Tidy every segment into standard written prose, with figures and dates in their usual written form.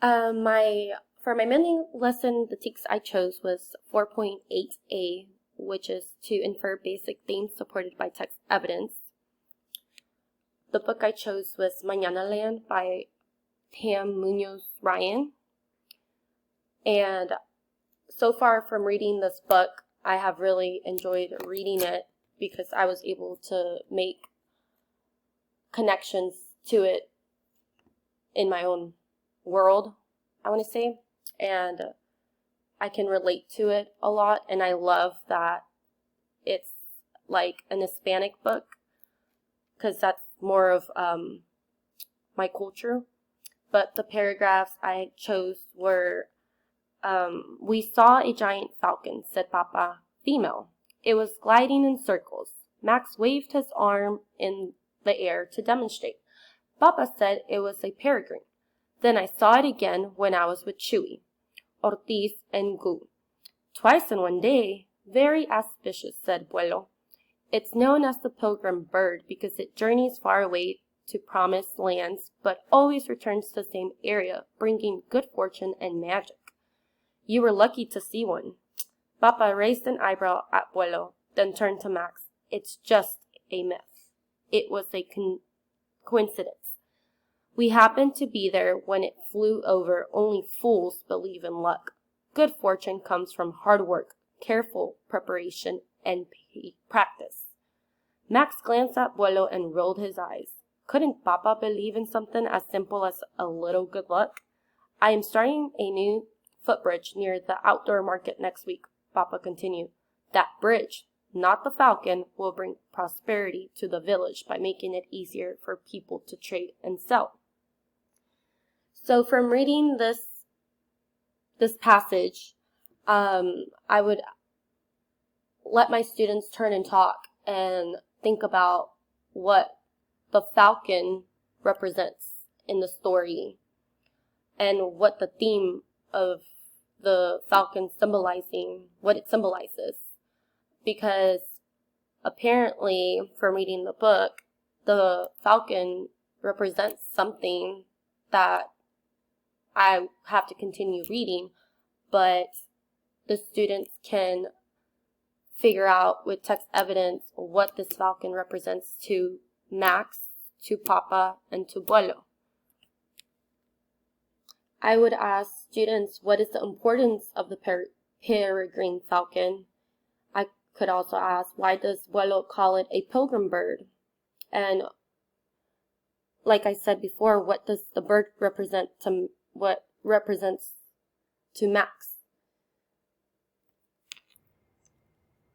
For my mini lesson, the text I chose was 4.8a, which is to infer basic themes supported by text evidence. The book I chose was Mananaland by Pam Munoz Ryan. And so far from reading this book, I have really enjoyed reading it because I was able to make connections to it in my own world, I want to say, and I can relate to it a lot, and I love that it's like an Hispanic book because that's more of my culture. But the paragraphs I chose were, we saw a giant falcon, said Papa, female. It was gliding in circles. Max waved his arm in the air to demonstrate. Papa said it was a peregrine. Then I saw it again when I was with Chewy, Ortiz, and Gu. Twice in one day. Very auspicious, said Buelo. It's known as the pilgrim bird because it journeys far away to promised lands, but always returns to the same area, bringing good fortune and magic. You were lucky to see one. Papa raised an eyebrow at Buelo, then turned to Max. It's just a myth. It was a coincidence. We happened to be there when it flew over. Only fools believe in luck. Good fortune comes from hard work, careful preparation, and practice. Max glanced at Buelo and rolled his eyes. Couldn't Papa believe in something as simple as a little good luck? I am starting a new footbridge near the outdoor market next week, Papa continued. That bridge, not the falcon, will bring prosperity to the village by making it easier for people to trade and sell. So from reading this passage, I would let my students turn and talk and think about what the falcon represents in the story and what the theme of the falcon symbolizing, what it symbolizes. Because apparently, from reading the book, the falcon represents something that I have to continue reading, but the students can figure out with text evidence what this falcon represents to Max, to Papa, and to Buelo. I would ask students, what is the importance of the peregrine falcon? I could also ask, why does Buelo call it a pilgrim bird? And like I said before, what does the bird represent to what represents to Max?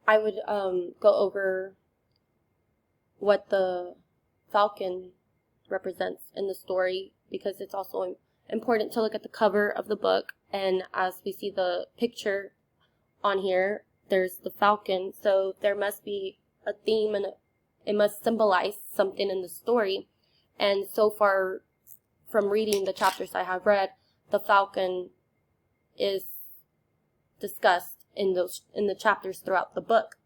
I would go over what the falcon represents in the story because it's also important to look at the cover of the book. And as we see the picture on here, there's the falcon. So there must be a theme and it must symbolize something in the story. And so far, from reading the chapters I have read, the falcon is discussed in the chapters throughout the book.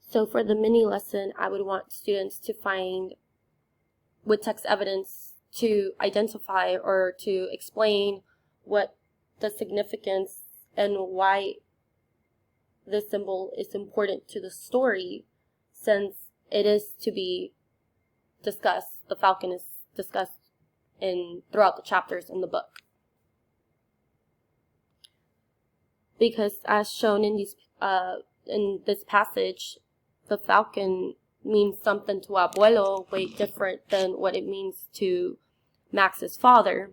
So for the mini lesson, I would want students to find, with text evidence, to identify or to explain what the significance and why this symbol is important to the story, since it is to be discussed. The falcon is discussed throughout the chapters in the book. Because as shown in this passage, the falcon means something to Abuelo way different than what it means to Max's father.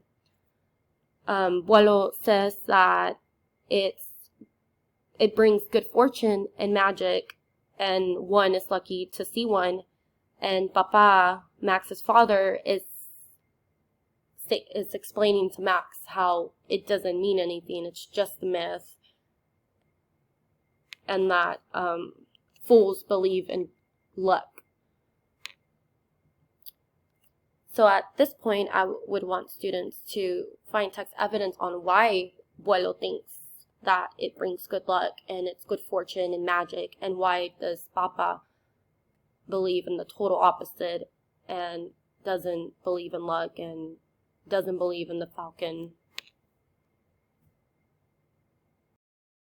Abuelo says that it brings good fortune and magic, and one is lucky to see one. And Papa, Max's father, is explaining to Max how it doesn't mean anything, it's just a myth, and that fools believe in luck. So at this point, I would want students to find text evidence on why Buelo thinks that it brings good luck and it's good fortune and magic, and why does Papa believe in the total opposite and doesn't believe in luck and doesn't believe in the Falcon